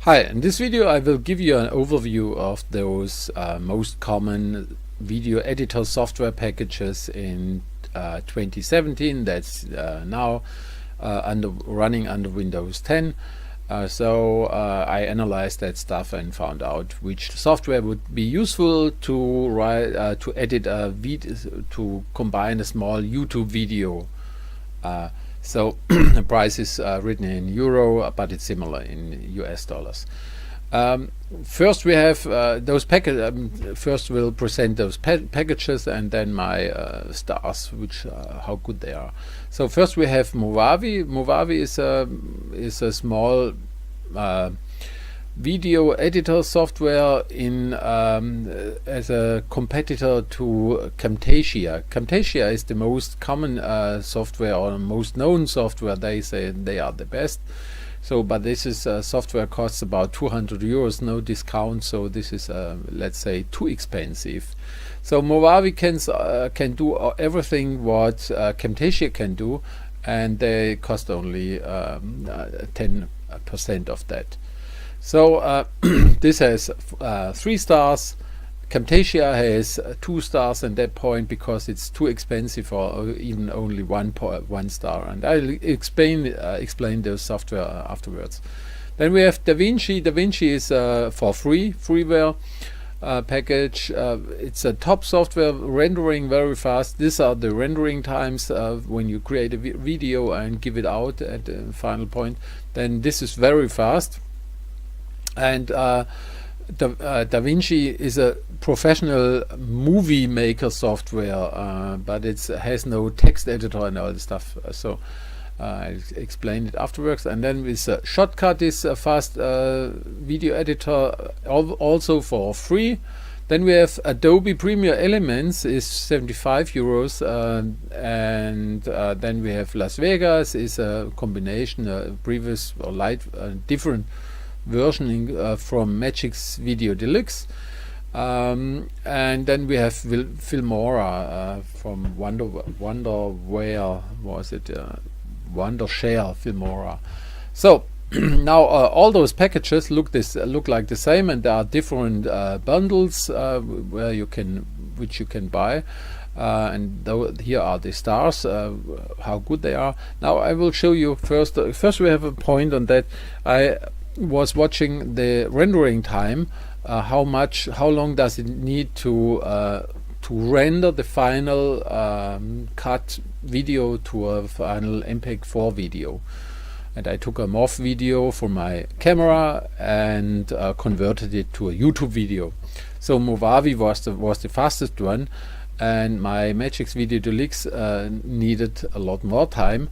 Hi, in this video I will give you an overview of those most common video editor software packages in 2017 that's now running under Windows 10. I analyzed that stuff and found out which software would be useful to edit a video, to combine a small YouTube video. The price is written in euro, but it's similar in US dollars. First we have those packages. First we'll present those packages and then my stars, which how good they are. So first we have Movavi. Movavi is a small video editor software as a competitor to Camtasia. Camtasia is the most common software or most known software. They say they are the best. So, but this is software costs about 200 euros, no discount. So this is let's say too expensive. So Movavi can do everything what Camtasia can do, and they cost only 10% of that. So this has 3 stars. Camtasia has 2 stars at that point because it's too expensive, or even only 1 star. And I'll explain the software afterwards. Then we have DaVinci. DaVinci is for freeware package. It's a top software, rendering very fast. These are the rendering times when you create a video and give it out at the final point. Then this is very fast. And DaVinci is a professional movie maker software, but it has no text editor and all the stuff. So I'll explain it afterwards. And then with Shotcut is a fast video editor, also for free. Then we have Adobe Premiere Elements is 75 euros, and then we have Las Vegas is a combination, previous or different versioning from Magic's Video Deluxe, and then we have Filmora from Wonderware, was it Wondershare Filmora. So now all those packages look like the same, and there are different bundles which you can buy. And here are the stars, how good they are. Now I will show you first. First we have a point on that. I was watching the rendering time. How long does it need to render the final cut video to a final MPEG-4 video? And I took a MOV video from my camera and converted it to a YouTube video. So Movavi was the fastest one, and my Magic's Video Deluxe needed a lot more time.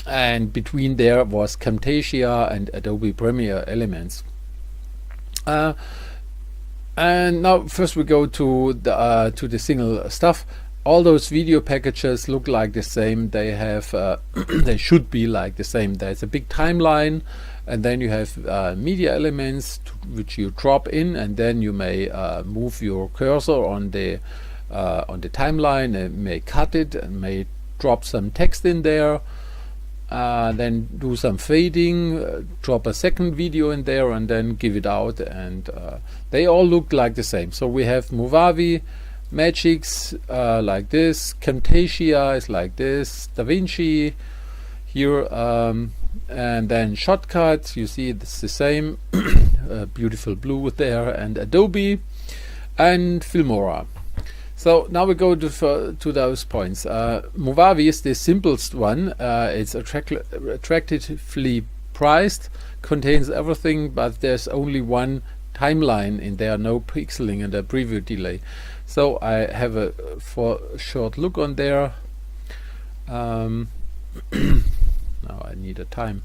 And between there was Camtasia and Adobe Premiere Elements. And now first we go to the single stuff. All those video packages look like the same. They have they should be like the same. There's a big timeline, and then you have media elements which you drop in, and then you may move your cursor on the timeline and may cut it and may drop some text in there. Then do some fading, drop a second video in there, and then give it out, and they all look like the same. So we have Movavi, Magic's like this, Camtasia is like this, DaVinci here, and then Shotcut, you see it's the same, beautiful blue there, and Adobe and Filmora. So now we go to those points. Movavi is the simplest one. It's attractively priced, contains everything, but there's only one timeline in there, no pixeling and a preview delay. So I have a short look on there. Now I need a time.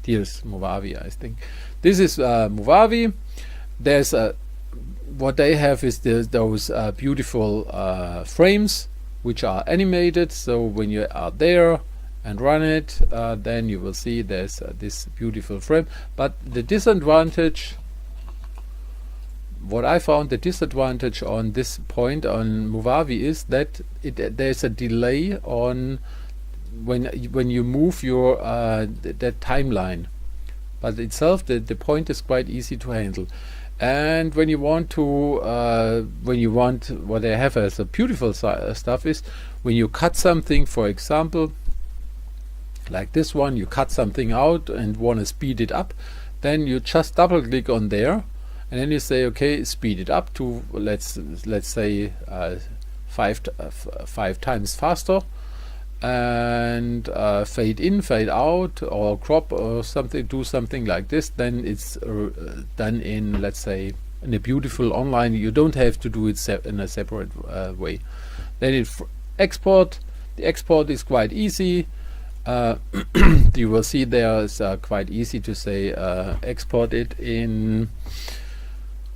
Here's Movavi, I think. This is Movavi. There's what they have is those beautiful frames which are animated. So when you are there and run it, then you will see there's this beautiful frame. But the disadvantage, what I found the disadvantage on this point on Movavi is that there's a delay on when you move your that timeline. but itself the point is quite easy to handle. And when you want to what I have as a beautiful stuff is when you cut something, for example like this one, you cut something out and want to speed it up, then you just double click on there and then you say okay, speed it up to let's say 5 times faster, and fade in, fade out, or crop or something, do something like this. Then it's done in, let's say, in a beautiful online. You don't have to do it in a separate way. Then it export. The export is quite easy. You will see there is quite easy to say export it in,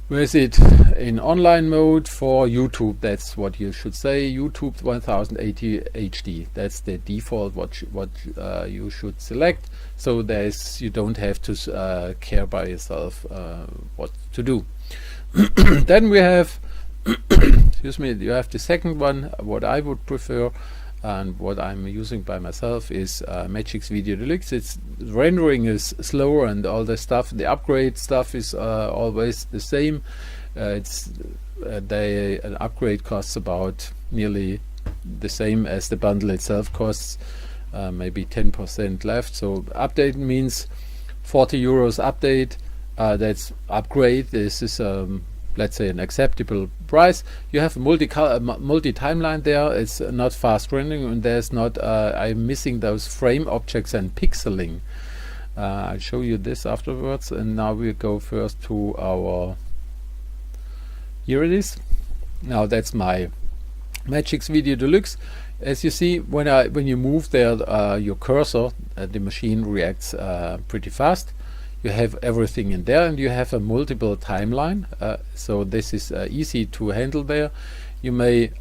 where is it, in online mode for YouTube. That's what you should say, YouTube 1080 HD. That's the default what you should select. So you don't have to care by yourself what to do. Then we have excuse me, you have the second one. What I would prefer and what I'm using by myself is Magix Video Deluxe. Its rendering is slower and all the stuff. The upgrade stuff is always the same. An upgrade costs about nearly the same as the bundle itself costs, maybe 10% left. So update means 40 euros update. That's upgrade. This is let's say an acceptable price. You have a multi timeline there. It's not fast rendering, and there's not I'm missing those frame objects and pixeling. I'll show you this afterwards. And now we go first to our, here it is. Now that's my Magix Video Deluxe. As you see, when you move there your cursor, the machine reacts pretty fast. You have everything in there, and you have a multiple timeline, so this is easy to handle there. You may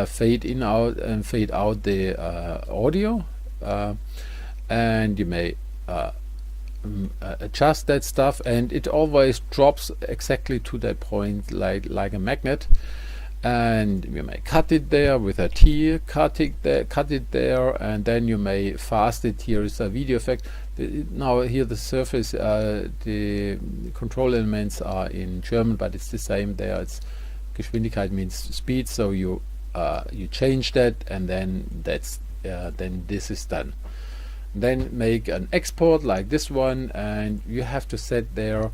fade in out and fade out the audio, and you may adjust that stuff, and it always drops exactly to that point like a magnet. And you may cut it there with a T, cut it there, and then you may fast it. Here is a video effect. Now here the surface, the control elements are in German, but it's the same there. It's Geschwindigkeit means speed, so you change that, and then then this is done. Then make an export like this one, and you have to set there.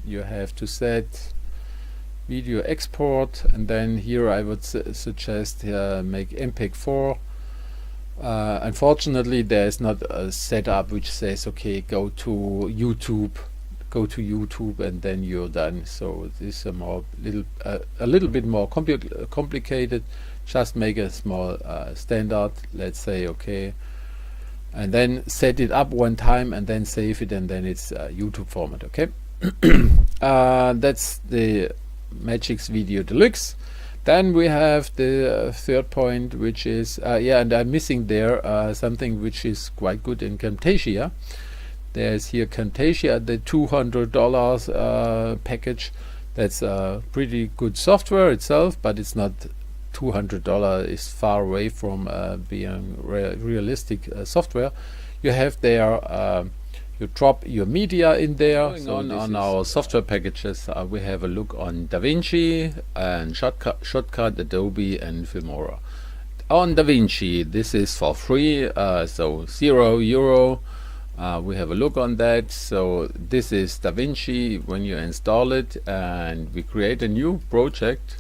You have to set video export, and then here I would suggest make MPEG-4. Unfortunately, there is not a setup which says okay, go to YouTube, and then you're done. So this is a little bit more complicated. Just make a small standard. Let's say okay, and then set it up one time, and then save it, and then it's YouTube format. Okay, that's the Magix Video Deluxe. Then we have the third point, which is and I'm missing there something which is quite good in Camtasia. There's here Camtasia, the $200 package. That's pretty good software itself, but it's not $200. Is far away from being realistic software. You have there you drop your media in there. So on our software packages, we have a look on DaVinci and Shotcut, Adobe, and Filmora. On DaVinci, this is for free, so €0. We have a look on that. So this is DaVinci when you install it, and we create a new project.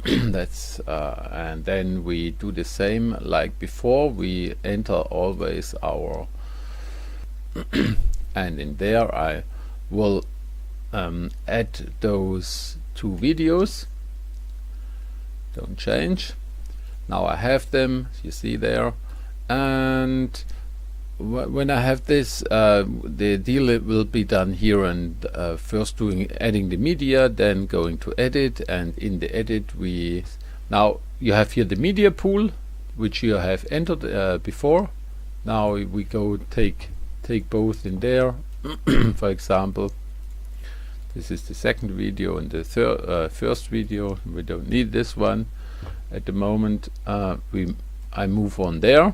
That's and then we do the same like before. We enter always our and in there I will add those two videos. Don't change. Now I have them, you see there, and when I have this, the deal will be done here, and first adding the media, then going to edit, and in the edit now you have here the media pool which you have entered before. Now we go take both in there. For example, this is the second video and the first video. We don't need this one at the moment. I move on there,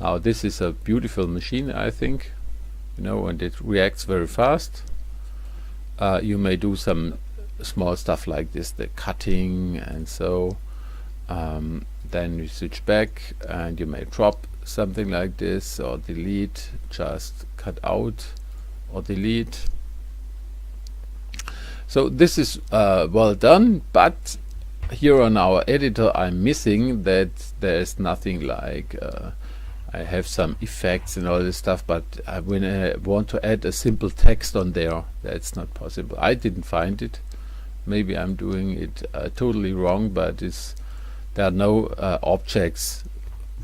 Now this is a beautiful machine, I think, you know, and it reacts very fast. You may do some small stuff like this, the cutting and so. Then you switch back and you may drop something like this or delete, just cut out or delete. So this is well done, but here on our editor I'm missing that there's nothing like I have some effects and all this stuff, but when I want to add a simple text on there, that's not possible. I didn't find it. Maybe I'm doing it totally wrong, but there are no objects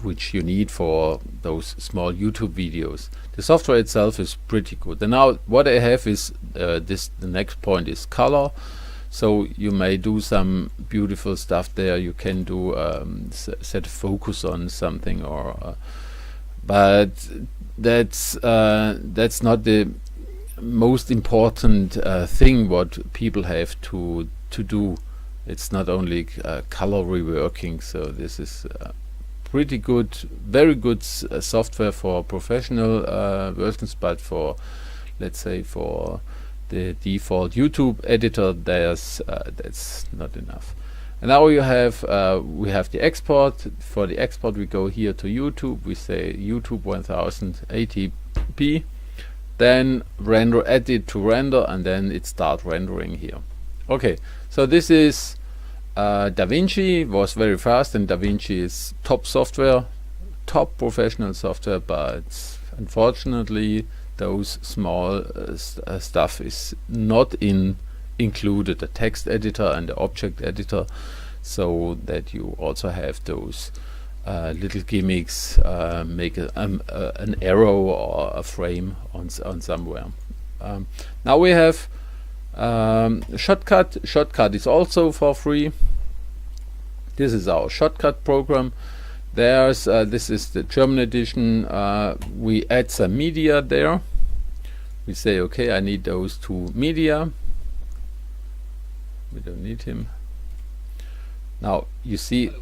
which you need for those small YouTube videos. The software itself is pretty good. And now what I have is the next point is color. So you may do some beautiful stuff there. You can do set focus on something, or but that's not the most important thing what people have to do. It's not only color reworking. So this is pretty good, very good software for professional versions, but for, let's say, for the default YouTube editor, that's not enough. And now you have we have the export. For the export, we go here to YouTube. We say YouTube 1080p. Then render, edit to render, and then it starts rendering here. Okay, so this is DaVinci. Was very fast, and DaVinci is top software, top professional software, but unfortunately those small stuff is not included, the text editor and the object editor, so that you also have those little gimmicks, make an arrow or a frame on somewhere. Now we have Shotcut. Shotcut is also for free. This is our Shotcut program. There's this is the German edition. We add some media there. We say, okay, I need those two media. We don't need him. Now you see,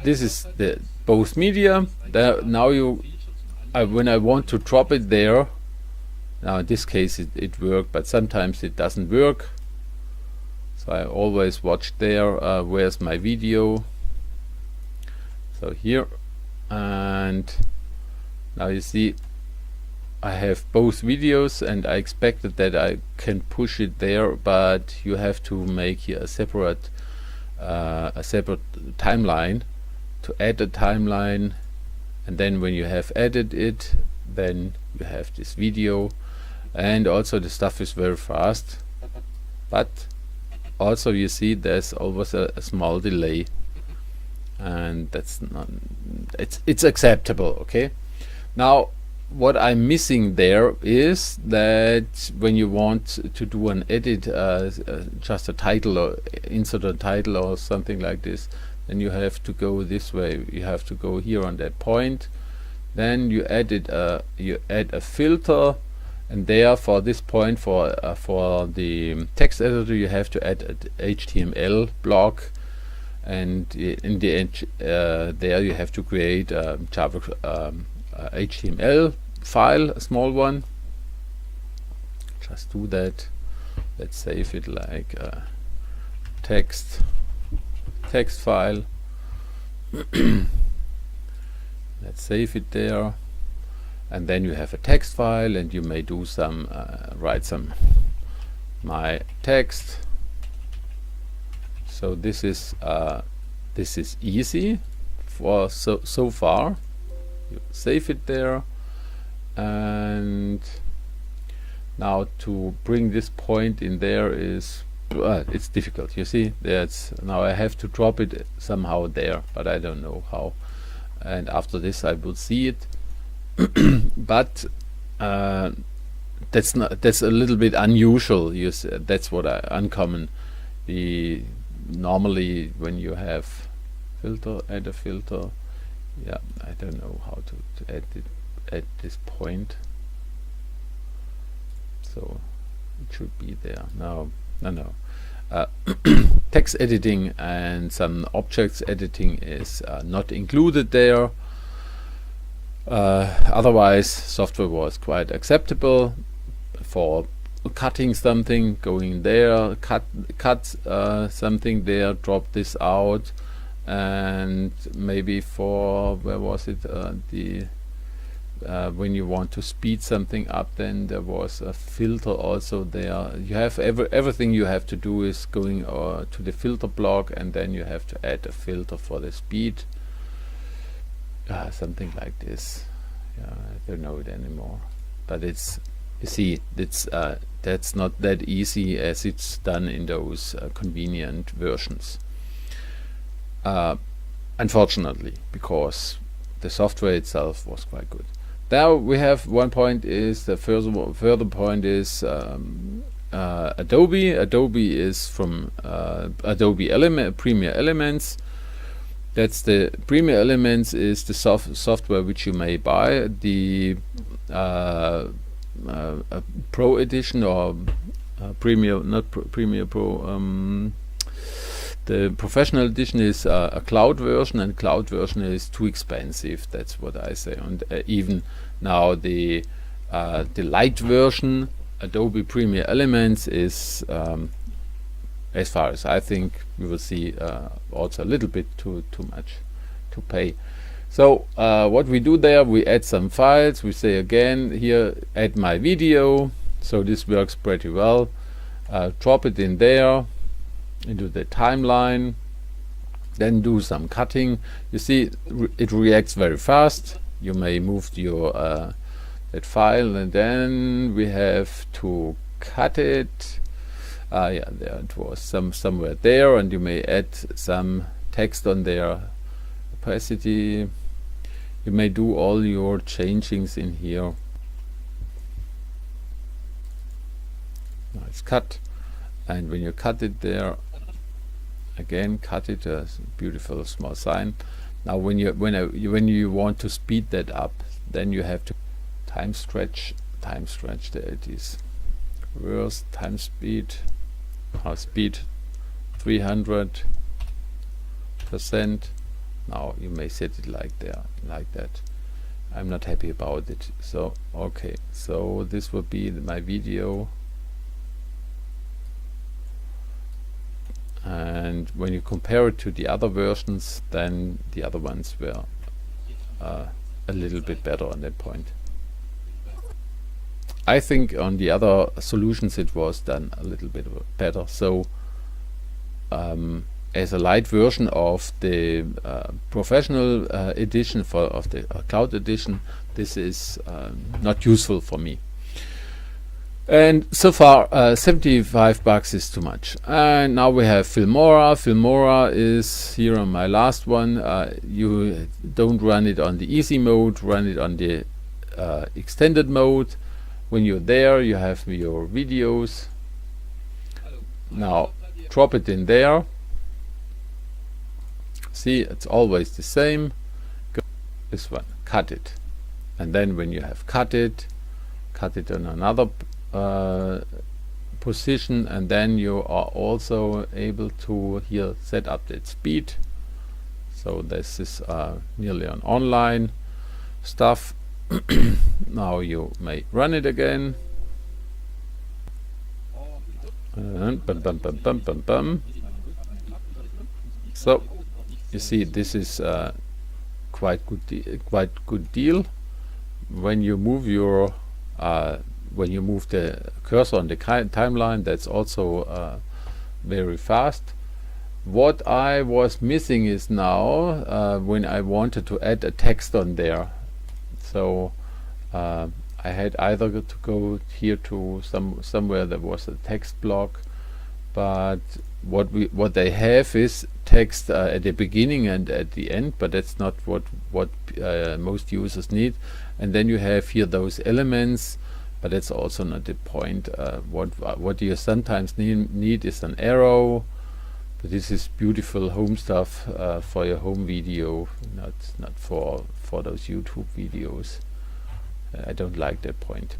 this is the both media. There now when I want to drop it there. Now in this case it worked, but sometimes it doesn't work. So I always watch there. Where's my video? So here, and now you see I have both videos, and I expected that I can push it there, but you have to make here a separate timeline to add a timeline, and then when you have added it, then you have this video. And also the stuff is very fast, but also you see there's always a small delay, and that's not, it's acceptable. Okay, now what I'm missing there is that when you want to do an edit, just a title or insert a title or something like this, then you have to go this way. You have to go here on that point, then you add a filter, and there for this point, for the text editor, you have to add an HTML block, and in the end there you have to create a Java HTML file, a small one. Just do that. Let's save it like a text file. Let's save it there, and then you have a text file, and you may do some write some my text. So this is easy for so far. You save it there, and now to bring this point in there is it's difficult. You see, now I have to drop it somehow there, but I don't know how. And after this I will see it. But that's a little bit unusual. That's what uncommon. Normally when you have filter, add a filter. Yeah, I don't know how to add it at this point. So it should be there. No. Text editing and some objects editing is not included there. Otherwise, software was quite acceptable for cutting something, going there, cut something there, drop this out, and maybe for, where was it, when you want to speed something up, then there was a filter also there. You have everything you have to do is going to the filter block, and then you have to add a filter for the speed, something like this. I don't know it anymore, but it's, you see, it's that's not that easy as it's done in those convenient versions, unfortunately, because the software itself was quite good. Now we have one point is the further point is Adobe. Adobe is from Adobe Premiere Elements. That's the Premiere Elements is the software which you may buy. The Pro Edition or Premiere, not Premiere Pro. The Professional Edition is a cloud version, and cloud version is too expensive. That's what I say. And even now the light version, Adobe Premiere Elements, is as far as I think, we will see also a little bit too much to pay. So what we do there, we add some files. We say again here, add my video. So this works pretty well. Drop it in there into the timeline, then do some cutting. You see, it reacts very fast. You may move your that file, and then we have to cut it. Yeah, there it was, somewhere there, and you may add some text on there, opacity. You may do all your changings in here. Now it's cut, and when you cut it there, again cut it, a beautiful small sign. Now when you want to speed that up, then you have to time stretch, there it is, reverse time speed, speed 300%. Now you may set it like that. I'm not happy about it. So okay, so this will be my video. And when you compare it to the other versions, then the other ones were a little bit better on that point. I think on the other solutions it was done a little bit better. So as a light version of the professional edition of the cloud edition, this is not useful for me. And so far, $75 is too much. And now we have Filmora. Filmora is here on my last one. You don't run it on the easy mode, run it on the extended mode. When you're there, you have your videos. Now drop it in there. See, it's always the same. Go this one, cut it. And then when you have cut it on another position, and then you are also able to here set up that speed. So this is nearly an online stuff. Now you may run it again. And bum. So you see, this is quite good deal. When you move your when you move the cursor on the timeline, that's also very fast. What I was missing is now when I wanted to add a text on there. So I had either to go here to somewhere there was a text block, but what they have is text at the beginning and at the end, but that's not what most users need. And then you have here those elements, but that's also not the point. What you sometimes need is an arrow. But this is beautiful home stuff for your home video, not for those YouTube videos. I don't like that point.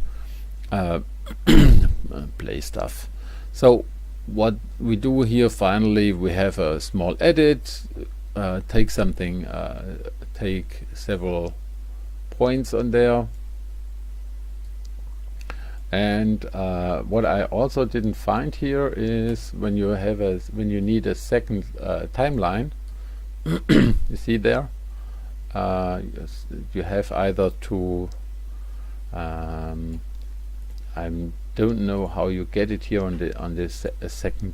Play stuff. So what we do here, finally, we have a small edit. Take something, take several points on there. And what I also didn't find here is when you need a second timeline. You see there, you have either to I don't know how you get it here on this second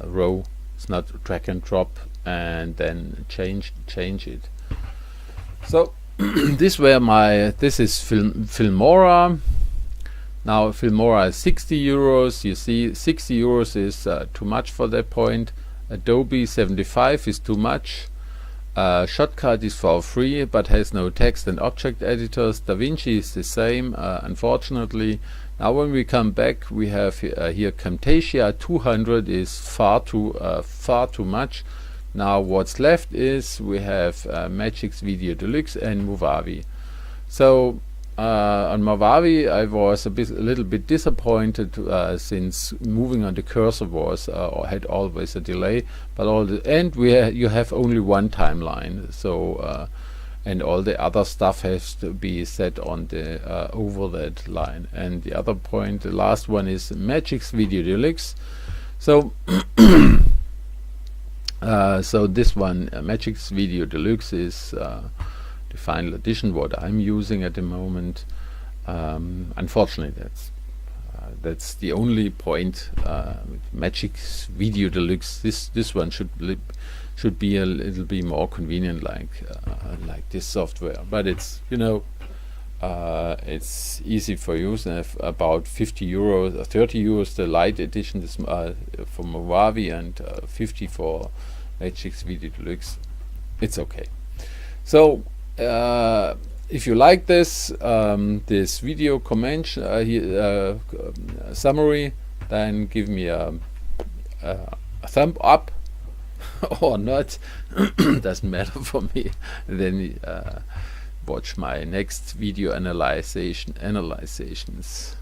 row. It's not drag and drop and then change it. So this is Filmora. Now Filmora is 60 euros. You see, 60 euros is too much for that point. Adobe 75 is too much. Shotcut is for free but has no text and object editors. DaVinci is the same, unfortunately. Now when we come back, we have here Camtasia 200 is far too much. Now what's left is we have Magix Video Deluxe and Movavi. So on Movavi I was a little bit disappointed since moving on the cursor was or had always a delay, but you have only one timeline, so and all the other stuff has to be set on the over that line. And the other point, the last one, is Magix Video Deluxe. So so this one, Magix Video Deluxe, is the final edition what I'm using at the moment. Unfortunately, that's the only point. Magix Video Deluxe. This one should be a little bit more convenient, like this software. But it's it's easy for use. And about 50 euros or 30 euros the light edition is for Movavi, and 50 for Magix Video Deluxe. It's okay. So if you like this video summary, then give me a thumb up or not. Doesn't matter for me. Then watch my next video analyzations.